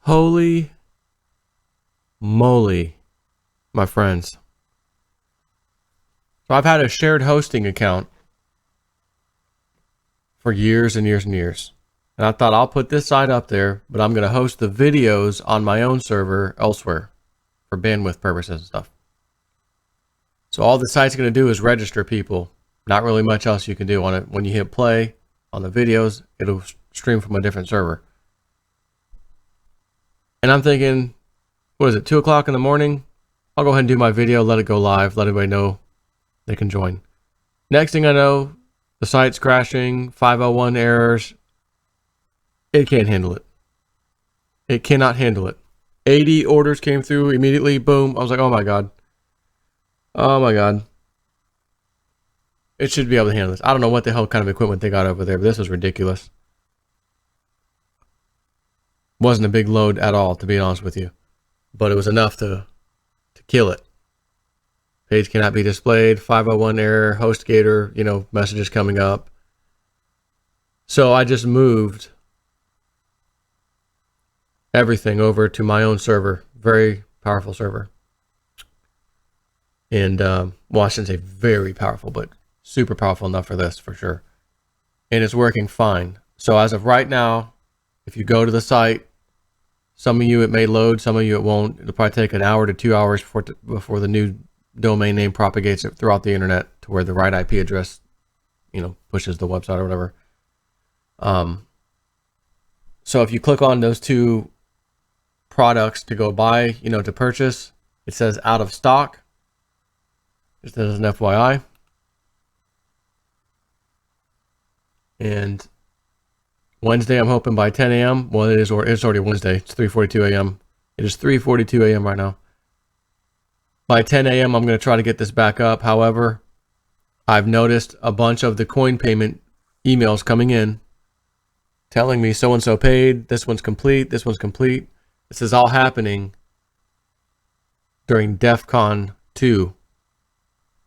Holy moly, my friends. So I've had a shared hosting account for years and years and years. And I thought I'll put this site up there, but I'm going to host the videos on my own server elsewhere for bandwidth purposes and stuff. So all the site's going to do is register people. Not really much else you can do on it. When you hit play on the videos, it'll stream from a different server. And I'm thinking, what is it, 2 o'clock in the morning? I'll go ahead and do my video, let it go live, let everybody know they can join. Next thing I know, the site's crashing, 501 errors. It can't handle it. It cannot handle it. 80 orders came through immediately, boom. I was like, oh my God. Oh my God. It should be able to handle this. I don't know what the hell kind of equipment they got over there, but this was ridiculous. Wasn't a big load at all, to be honest with you. But it was enough to kill it. Page cannot be displayed, 501 error, HostGator, messages coming up. So I just moved everything over to my own server. Very powerful server. And, well, I shouldn't say very powerful, but super powerful enough for this, for sure. And it's working fine. So as of right now, if you go to the site, some of you it may load, some of you it won't. It'll probably take an hour to 2 hours before the new domain name propagates it throughout the internet to where the right IP address, pushes the website or whatever. So if you click on those two products to go buy, to purchase, it says out of stock. Just as an FYI. And Wednesday, I'm hoping by 10 a.m. Well, it's already Wednesday. It's 3:42 a.m. It is 3:42 a.m. right now. By 10 a.m., I'm going to try to get this back up. However, I've noticed a bunch of the coin payment emails coming in telling me so-and-so paid, this one's complete, this one's complete. This is all happening during DEF CON 2.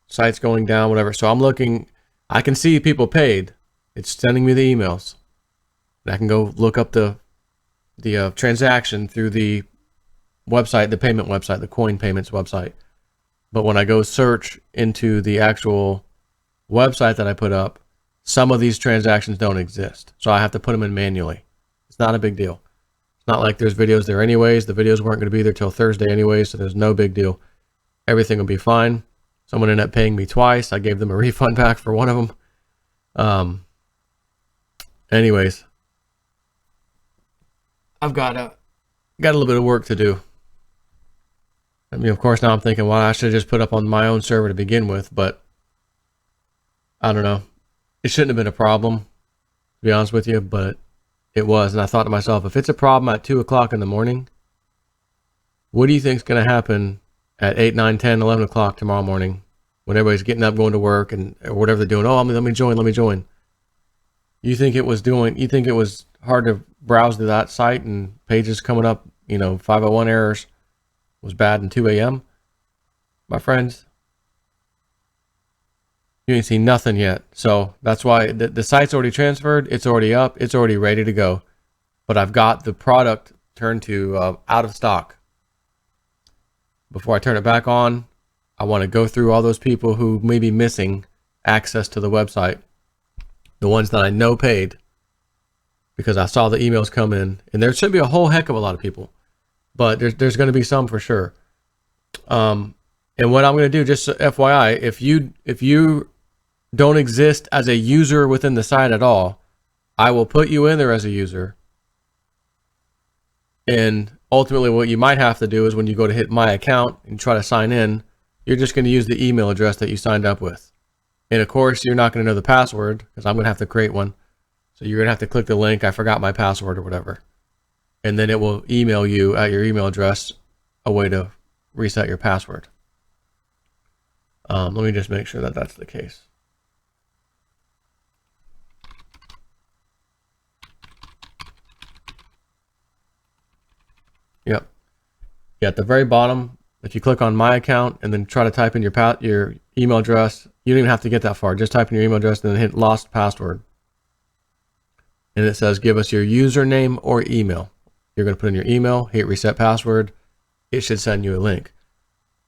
Sites going down, whatever. So I'm looking, I can see people paid. It's sending me the emails. And I can go look up the transaction through the website, the payment website, the coin payments website. But when I go search into the actual website that I put up, some of these transactions don't exist. So I have to put them in manually. It's not a big deal. It's not like there's videos there anyways. The videos weren't going to be there till Thursday anyway, so there's no big deal. Everything will be fine. Someone ended up paying me twice. I gave them a refund back for one of them. Anyways, I've got a little bit of work to do. I mean, of course, now I'm thinking, well, I should have just put up on my own server to begin with, but I don't know. It shouldn't have been a problem, to be honest with you, but it was. And I thought to myself, if it's a problem at 2 o'clock in the morning, what do you think is going to happen at 8, 9, 10, 11 o'clock tomorrow morning when everybody's getting up, going to work or whatever they're doing? Oh, let me join. You think it was hard to browse to that site and pages coming up, 501 errors was bad in 2 a.m.? My friends, you ain't seen nothing yet. So that's why the site's already transferred. It's already up. It's already ready to go. But I've got the product turned to out of stock. Before I turn it back on, I want to go through all those people who may be missing access to the website. The ones that I know paid, because I saw the emails come in, and there should be a whole heck of a lot of people, but there's going to be some for sure. And what I'm going to do, just FYI, if you don't exist as a user within the site at all, I will put you in there as a user. And ultimately, what you might have to do is when you go to hit my account and try to sign in, you're just going to use the email address that you signed up with. And of course, you're not going to know the password because I'm going to have to create one. So you're going to have to click the link, I forgot my password or whatever. And then it will email you at your email address a way to reset your password. Let me just make sure that that's the case. Yep. Yeah, at the very bottom, if you click on my account and then try to type in your email address, you don't even have to get that far. Just type in your email address and then hit lost password. And it says, give us your username or email. You're going to put in your email, hit reset password. It should send you a link.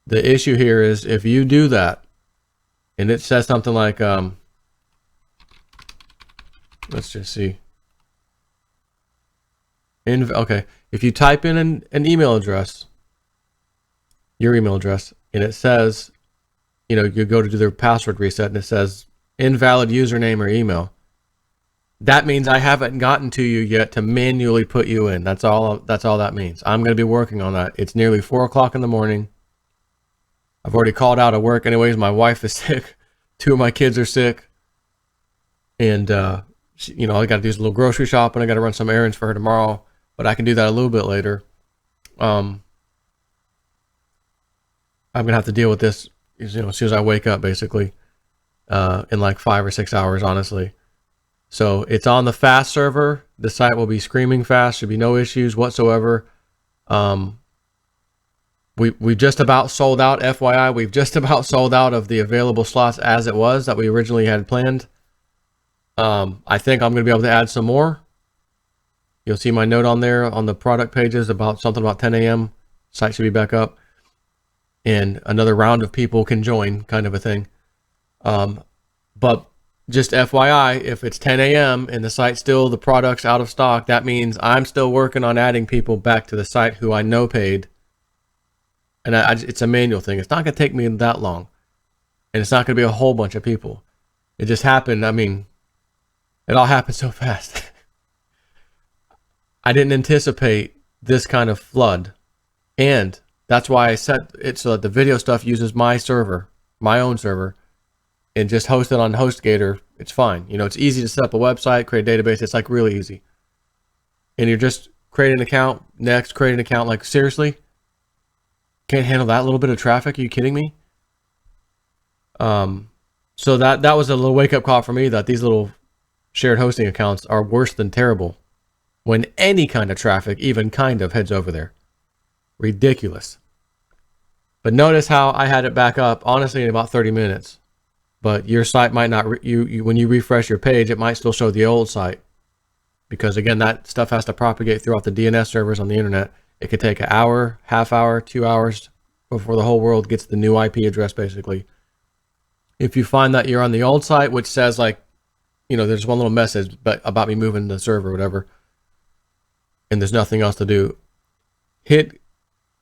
The issue here is if you do that and it says something like, let's just see. Okay, if you type in an email address, your email address, and it says, you know, you go to do their password reset and it says invalid username or email, that means I haven't gotten to you yet to manually put you in. That's all that means. I'm going to be working on that. It's nearly 4 o'clock in the morning. I've already called out of work anyways. My wife is sick. 2 of my kids are sick. And, you know, I got to do a little grocery shopping. I got to run some errands for her tomorrow, but I can do that a little bit later. I'm going to have to deal with this, you know, as soon as I wake up, basically, in like 5 or 6 hours, honestly. So it's on the fast server. The site will be screaming fast. Should be no issues whatsoever. We just about sold out. FYI, we've just about sold out of the available slots as it was that we originally had planned. I think I'm going to be able to add some more. You'll see my note on there on the product pages about something about 10 a.m. Site should be back up. And another round of people can join, kind of a thing. But just FYI, if it's 10 a.m. and the site's still, the product's out of stock, that means I'm still working on adding people back to the site who I know paid. And it's a manual thing. It's not going to take me that long. And it's not going to be a whole bunch of people. It just happened. I mean, it all happened so fast. I didn't anticipate this kind of flood. And that's why I set it so that the video stuff uses my server, my own server, and just host it on HostGator. It's fine. You know, it's easy to set up a website, create a database. It's like really easy. And you're just create an account, next, create an account. Like, seriously? Can't handle that little bit of traffic? Are you kidding me? So that was a little wake-up call for me that these little shared hosting accounts are worse than terrible when any kind of traffic even kind of heads over there. Ridiculous. But notice how I had it back up, honestly, in about 30 minutes. But your site might not, when you refresh your page, it might still show the old site. Because again, that stuff has to propagate throughout the DNS servers on the internet. It could take an hour, half hour, 2 hours before the whole world gets the new IP address, basically. If you find that you're on the old site, which says like, you know, there's one little message about me moving the server or whatever, and there's nothing else to do, hit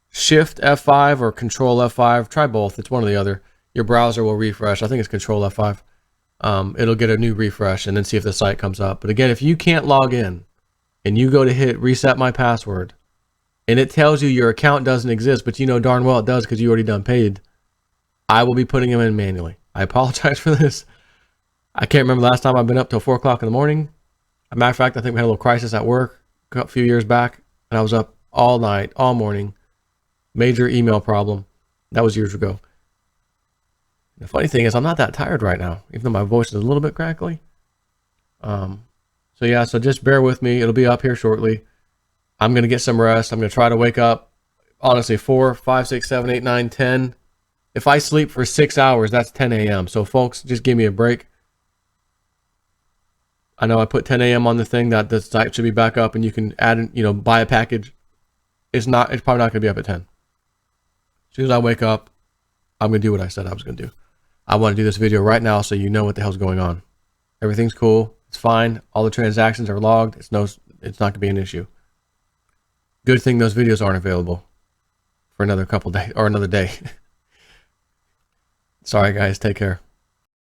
Shift F5 or Control F5. Try both. It's one or the other. Your browser will refresh. I think it's Control F5. It'll get a new refresh and then see if the site comes up. But again, if you can't log in and you go to hit Reset My Password and it tells you your account doesn't exist, but you know darn well it does because you already done paid, I will be putting them in manually. I apologize for this. I can't remember the last time I've been up till 4 o'clock in the morning. As a matter of fact, I think we had a little crisis at work a few years back, and I was up all night, all morning. Major email problem. That was years ago. The funny thing is I'm not that tired right now, even though my voice is a little bit crackly. So yeah, so just bear with me. It'll be up here shortly. I'm going to get some rest. I'm going to try to wake up, honestly, 4, 5, 6, 7, 8, 9, 10. If I sleep for 6 hours, that's 10 a.m. So folks, just give me a break. I know I put 10 a.m. on the thing that the site should be back up and you can add, you know, buy a package. It's probably not going to be up at 10. As soon as I wake up, I'm going to do what I said I was going to do. I want to do this video right now so you know what the hell's going on. Everything's cool. It's fine. All the transactions are logged. It's not going to be an issue. Good thing those videos aren't available for another couple days or another day. Sorry guys, take care.